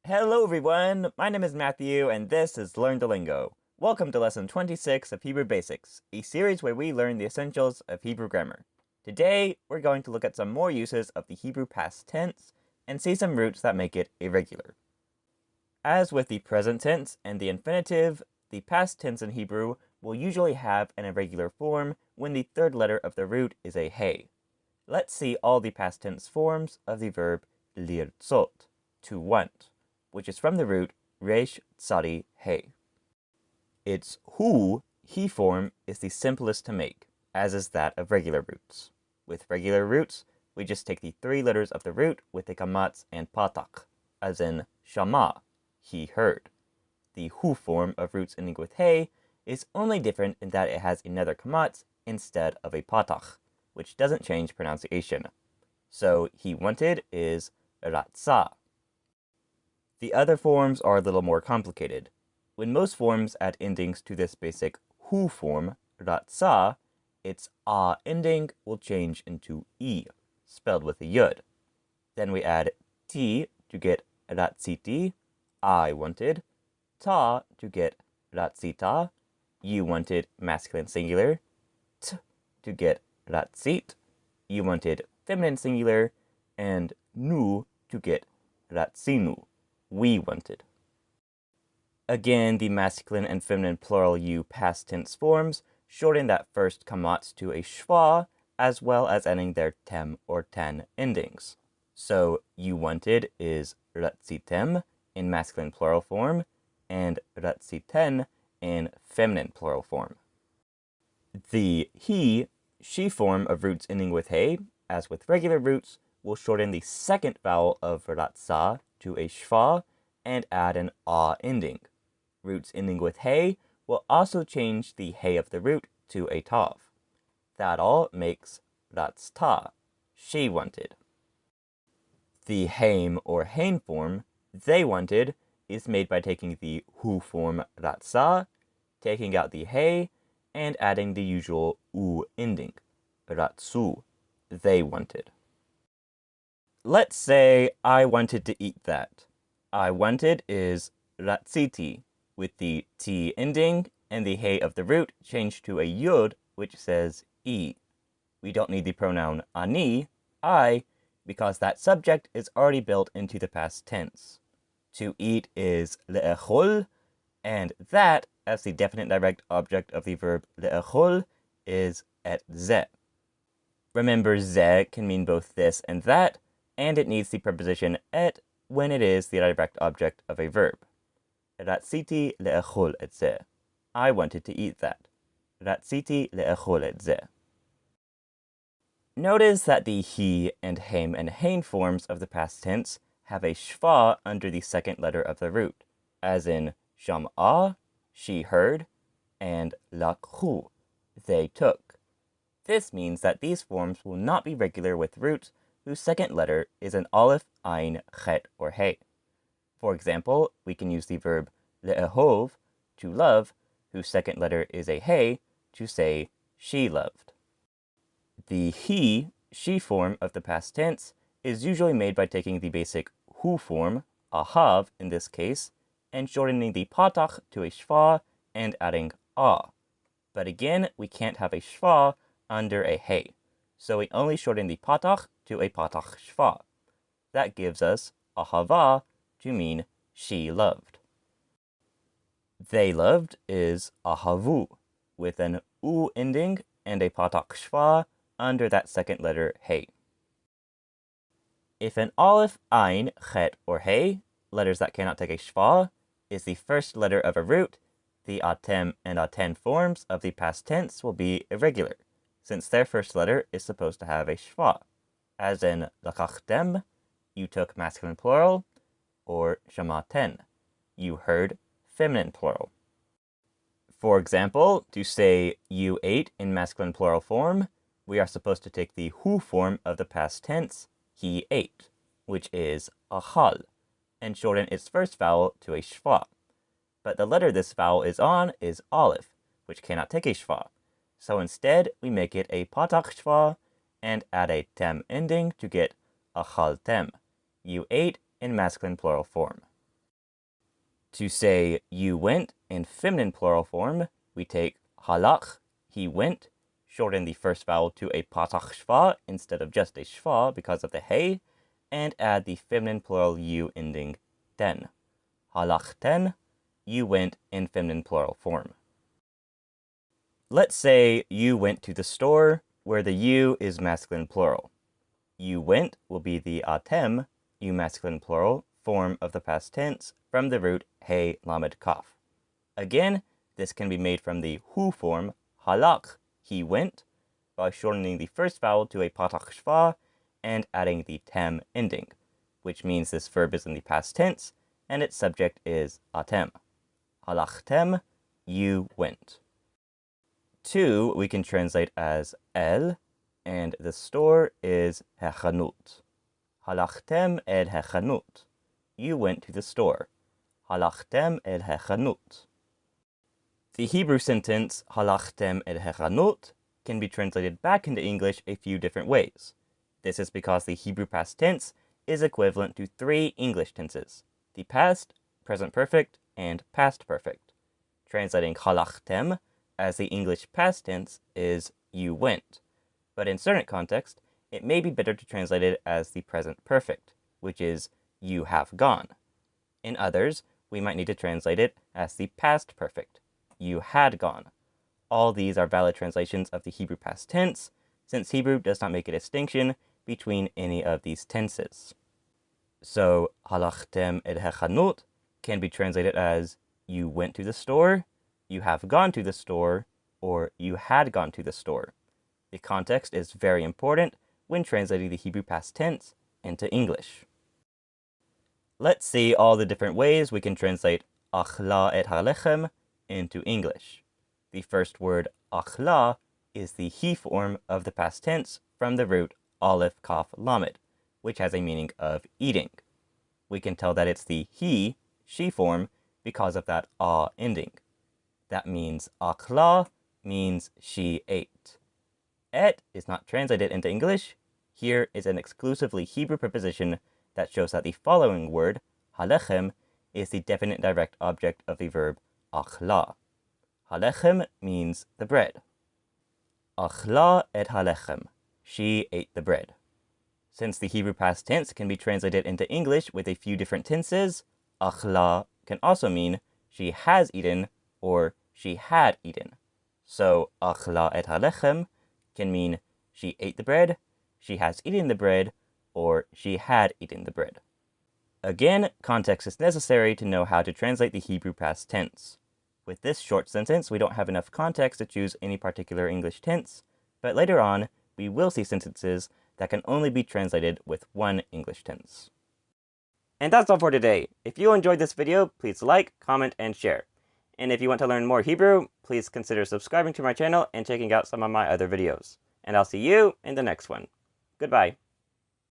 Hello everyone, my name is Matthew and this is Learn the Lingo. Welcome to lesson 26 of Hebrew Basics, a series where we learn the essentials of Hebrew grammar. Today, we're going to look at some more uses of the Hebrew past tense and see some roots that make it irregular. As with the present tense and the infinitive, the past tense in Hebrew will usually have an irregular form when the third letter of the root is a hey. Let's see all the past tense forms of the verb lirtzot, to want, which is from the root resh tsari hey. Its hu, he form is the simplest to make, as is that of regular roots. With regular roots, we just take the three letters of the root with the kamatz and patak, as in shama, he heard. The hu form of roots ending with hey is only different in that it has another kamatz instead of a patach, which doesn't change pronunciation. So he wanted is ratsa. The other forms are a little more complicated. When most forms add endings to this basic hu form, ratsa, its a ending will change into e, spelled with a yud. Then we add t to get ratsiti, I wanted, ta to get ratsita, you wanted masculine singular, t to get ratsit, you wanted feminine singular, and nu to get ratsinu, we wanted. Again, the masculine and feminine plural you past tense forms shorten that first kamatz to a schwa, as well as adding their tem or ten endings. So you wanted is ratsitem in masculine plural form, and ratsiten in feminine plural form. The he, she form of roots ending with hey, as with regular roots, will shorten the second vowel of ratsa to a schwa and add an a ending. Roots ending with hey will also change the hey of the root to a tav. That all makes ratsta, she wanted. The haim or hain form, they wanted, is made by taking the hu form ratsa, taking out the hey, and adding the usual u ending, ratsu, they wanted. Let's say I wanted to eat that. I wanted is ratsiti, with the t ending and the hey of the root changed to a yud, which says e. We don't need the pronoun ani, I, because that subject is already built into the past tense. To eat is le'echol, and that, as the definite direct object of the verb le'echol, is et ze. Remember, ze can mean both this and that, and it needs the preposition et when it is the direct object of a verb. Ratsiti le'echol et ze. I wanted to eat that. Ratsiti le'echol et ze. Notice that the he and haim and hain forms of the past tense have a schwa under the second letter of the root, as in sham'a, she heard, and lakhu, they took. This means that these forms will not be regular with roots whose second letter is an aleph, ain, chet, or hey. For example, we can use the verb le'ehov, to love, whose second letter is a hey, to say she loved. The he, she form of the past tense is usually made by taking the basic hu form, ahav in this case, and shortening the patach to a schwa and adding a. But again, we can't have a schwa under a hey, so we only shorten the patach to a patach schwa. That gives us ahava to mean she loved. They loved is ahavu, with an u ending and a patach schwa under that second letter hey. If an aleph, ain, chet, or hey, letters that cannot take a schwa, is the first letter of a root, the atem and aten forms of the past tense will be irregular, since their first letter is supposed to have a schwa, as in lakachtem, you took masculine plural, or shamaten, you heard feminine plural. For example, to say you ate in masculine plural form, we are supposed to take the hu form of the past tense, he ate, which is achal, and shorten its first vowel to a schwa. But the letter this vowel is on is aleph, which cannot take a schwa. So instead, we make it a patach schwa and add a tem ending to get achaltem, you ate in masculine plural form. To say you went in feminine plural form, we take halach, he went, shorten the first vowel to a patach shva instead of just a shva because of the hey, and add the feminine plural u ending ten. Halachten, you went in feminine plural form. Let's say you went to the store, where the you is masculine plural. You went will be the atem, you masculine plural, form of the past tense from the root hey lamed kaf. Again, this can be made from the hu form, halach, he went, by shortening the first vowel to a patach shva and adding the tem ending, which means this verb is in the past tense and its subject is atem. Halachtem, you went. To we can translate as el, and the store is hechanut. Halachtem el hechanut. You went to the store. Halachtem el hechanut. The Hebrew sentence halachtem el hechanut can be translated back into English a few different ways. This is because the Hebrew past tense is equivalent to three English tenses: the past, present perfect, and past perfect. Translating halachtem as the English past tense is you went, but in certain contexts, it may be better to translate it as the present perfect, which is you have gone. In others, we might need to translate it as the past perfect, you had gone. All these are valid translations of the Hebrew past tense, since Hebrew does not make a distinction between any of these tenses. So, halachtem el hechanut can be translated as you went to the store, you have gone to the store, or you had gone to the store. The context is very important when translating the Hebrew past tense into English. Let's see all the different ways we can translate achla et halechem into English. The first word achla is the he form of the past tense from the root aleph kaf lamed, which has a meaning of eating. We can tell that it's the he, she form because of that ah ending. That means achla means she ate. Et is not translated into English. Here is an exclusively Hebrew preposition that shows that the following word, halechem, is the definite direct object of the verb achla. Halechem means the bread. Achla et halechem. She ate the bread. Since the Hebrew past tense can be translated into English with a few different tenses, achla can also mean she has eaten or she had eaten. So achla et halechem can mean she ate the bread, she has eaten the bread, or she had eaten the bread. Again, context is necessary to know how to translate the Hebrew past tense. With this short sentence, we don't have enough context to choose any particular English tense, but later on, we will see sentences that can only be translated with one English tense. And that's all for today. If you enjoyed this video, please like, comment, and share. And if you want to learn more Hebrew, please consider subscribing to my channel and checking out some of my other videos. And I'll see you in the next one. Goodbye.